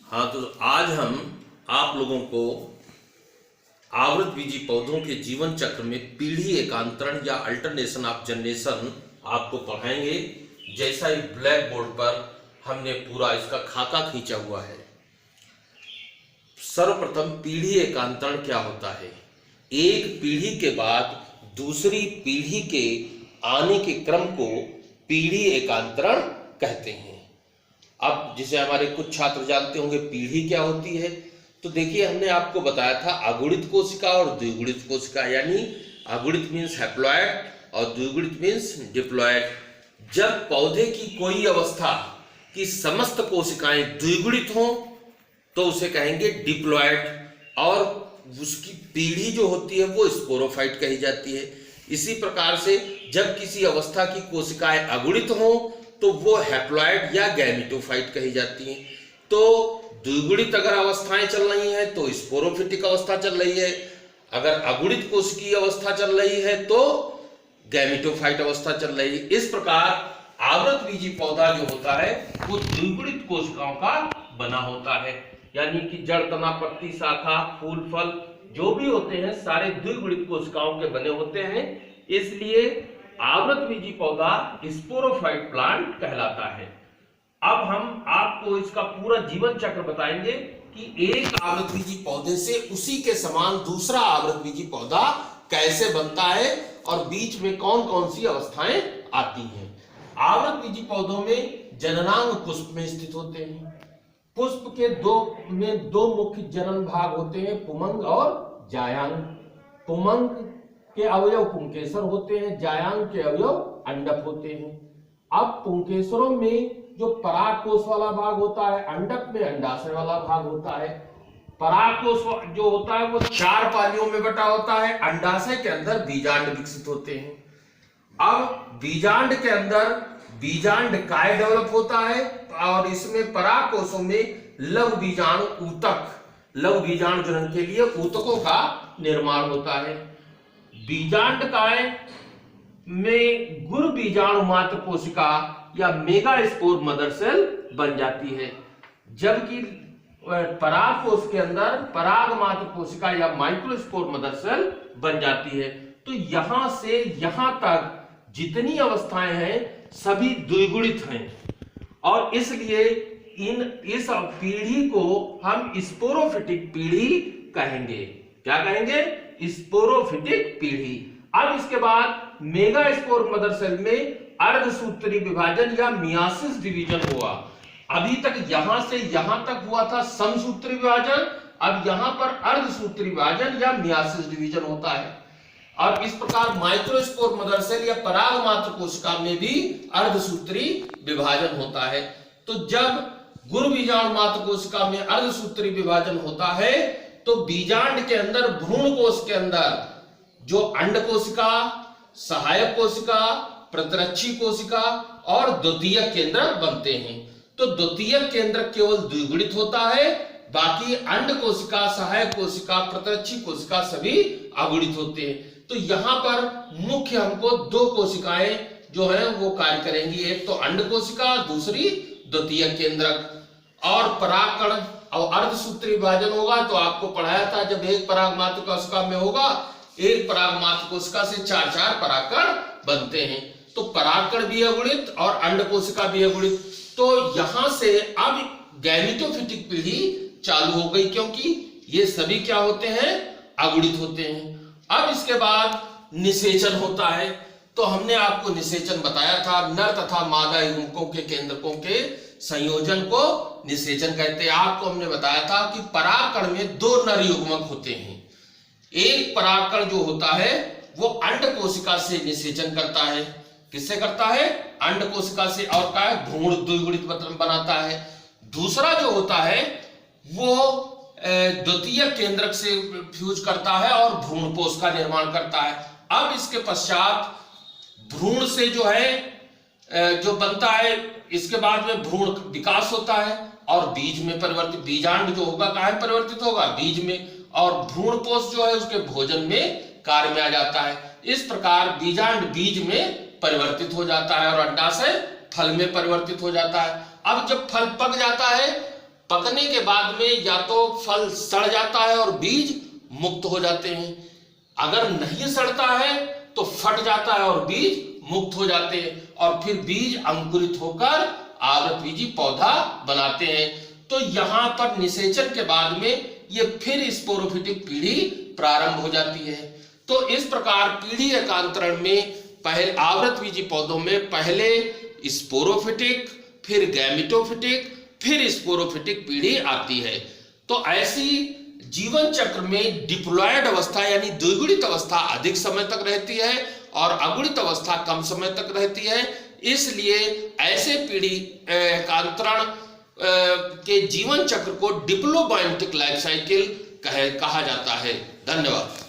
हाँ, तो आज हम आप लोगों को आवृतबीजी पौधों के जीवन चक्र में पीढ़ी एकांतरण या अल्टरनेशन ऑफ जनरेशन आपको पढ़ाएंगे। जैसा ही ब्लैक बोर्ड पर हमने पूरा इसका खाका खींचा हुआ है। सर्वप्रथम पीढ़ी एकांतरण क्या होता है? एक पीढ़ी के बाद दूसरी पीढ़ी के आने के क्रम को पीढ़ी एकांतरण कहते हैं। अब जिसे हमारे कुछ छात्र जानते होंगे पीढ़ी क्या होती है, तो देखिए हमने आपको बताया था अगुणित कोशिका और द्विगुणित कोशिका, यानी अगुणित मीन्स हैप्लॉयड और द्विगुणित मीन्स डिप्लॉयड। जब पौधे की कोई अवस्था की समस्त कोशिकाएं द्विगुणित हों तो उसे कहेंगे डिप्लॉयड, और उसकी पीढ़ी जो होती है वो स्पोरोफाइट कही जाती है। इसी प्रकार से जब किसी अवस्था की कोशिकाएं अगुणित हों तो वो हैप्लॉयड या गैमेटोफाइट कही जाती हैं। तो द्विगुणित अगर अवस्थाएं चल रही हैं तो स्पोरोफिटिक अवस्था चल रही है, अगर अगुणित कोशिकीय अवस्था चल रही है तो गैमेटोफाइट अवस्था चल रही है। इस प्रकार आवृतबीजी पौधा जो होता है वो द्विगुणित कोशिकाओं का बना होता है, यानी कि जड़, तना, पत्ती, शाखा, फूल, फल जो भी होते हैं सारे द्विगुणित कोशिकाओं के बने होते हैं। इसलिए आवृतबीजी पौधा स्पोरोफाइट प्लांट कहलाता है। अब हम आपको इसका पूरा जीवन चक्र बताएंगे कि एक आवृतबीजी पौधे से उसी के समान दूसरा आवृतबीजी पौधा कैसे बनता है और बीच में कौन कौन सी अवस्थाएं आती हैं। आवृतबीजी पौधों में जननांग पुष्प में स्थित होते हैं। पुष्प के दो मुख्य जनन भाग होते हैं, पुमंग और जायांग। पुमंग के अवयव पुंकेसर होते हैं, जायांग के अवयव अंडक होते हैं। अब पुंकेसरों में जो परागकोश वाला भाग होता है, अंडक में अंडाशय वाला भाग होता है। परागकोश जो होता है वो 4 पालियों में बटा होता है, अंडाशय के अंदर बीजांड विकसित होते हैं। अब बीजांड के अंदर बीजांड काय डेवलप होता है और इसमें परागकोशों में लघु बीजाणु ऊतक, लघु बीजाणु जनन के लिए ऊतकों का निर्माण होता है। बीजांड काय में गुरु बीजाणु मात्र कोशिका या मेगास्पोर मदर सेल बन जाती है, जबकि परागकोश के अंदर पराग मात्र कोशिका या माइक्रोस्पोर मदर सेल बन जाती है। तो यहां से यहां तक जितनी अवस्थाएं हैं सभी द्विगुणित हैं और इसलिए इस पीढ़ी को हम स्पोरोफिटिक पीढ़ी कहेंगे। क्या कहेंगे? स्पोरोफिटिक पीढ़ी। अब इसके बाद मेगास्पोर मदर सेल में अर्धसूत्री विभाजन या मियासिस डिवीजन हुआ। अभी तक यहां से यहां तक हुआ था समसूत्री विभाजन, अब यहां पर अर्धसूत्री विभाजन या मियासिस डिवीजन होता है। और इस प्रकार माइक्रोस्पोर मदर सेल या पराग मात्र कोशिका में भी अर्धसूत्री विभाजन होता है। तो जब गुरु बीजाणु मात्र कोशिका में अर्धसूत्री विभाजन होता है तो बीजांड के अंदर भ्रूण कोश के अंदर जो अंड कोशिका, सहायक कोशिका, प्रतिरक्षी कोशिका और द्वितीयक केंद्र बनते हैं। तो द्वितीयक केंद्र केवल द्विगुणित होता है, बाकी अंड कोशिका, सहायक कोशिका, प्रतिरक्षी कोशिका सभी अगुणित होते हैं। तो यहां पर मुख्य हमको 2 कोशिकाएं जो है वो कार्य करेंगी, एक तो अंड कोशिका, दूसरी द्वितीयक केंद्रक। और परागकण और अर्धसूत्री विभाजन होगा तो आपको पढ़ाया था जब एक पराग मात्र कोशिका में होगा, एक पराग मात्र कोशिका से 4 परागकण बनते हैं। तो परागकण भी अगुणित और अंड कोशिका भी अगुणित। तो यहां से अब गैमेटोफिटिक पीढ़ी चालू हो गई, क्योंकि ये सभी क्या होते हैं? अगुणित होते हैं। अब इसके बाद निषेचन होता है। तो हमने आपको निषेचन बताया था, नर तथा मादा युग्मकों के केंद्रकों के संयोजन को निषेचन कहते हैं। आपको हमने बताया था कि परागकण में 2 नर युग्मक होते हैं। एक परागकण जो होता है वो अंड कोशिका से निषेचन करता है। किससे करता है? अंड कोशिका से, और क्या है? भ्रूण द्विगुणित बनाता है। दूसरा जो होता है वो द्वितीयक केंद्रक से फ्यूज करता है और भ्रूणपोष का निर्माण करता है। अब इसके पश्चात भ्रूण से जो है जो बनता है, इसके बाद में भ्रूण विकास होता है और बीज में परिवर्तित, बीजांड जो होगा कहाँ में परिवर्तित होगा? बीज में। और भ्रूणपोष जो है उसके भोजन में कार्य में आ जाता है। इस प्रकार बीजांड बीज में परिवर्तित हो जाता है और अंडाशय फल में परिवर्तित हो जाता है। अब जब फल पक जाता है पकने के बाद में या तो फल सड़ जाता है और बीज मुक्त हो जाते हैं, अगर नहीं सड़ता है तो फट जाता है और बीज मुक्त हो जाते हैं, और फिर बीज अंकुरित होकर आवृतबीजी पौधा बनाते हैं। तो यहां पर निषेचन के बाद में ये फिर स्पोरोफिटिक पीढ़ी प्रारंभ हो जाती है। तो इस प्रकार पीढ़ी एकांतरण में पहले आवृतबीजी पौधों में पहले स्पोरोफिटिक, फिर गैमेटोफिटिक, फिर स्पोरोफिटिक पीढ़ी आती है। तो ऐसी जीवन चक्र में डिप्लॉयड अवस्था यानी द्विगुणित अवस्था अधिक समय तक रहती है और अगुणित अवस्था कम समय तक रहती है। इसलिए ऐसे पीढ़ी एकांतरण के जीवन चक्र को डिप्लोबायोटिक लाइफ साइकिल कहा जाता है। धन्यवाद।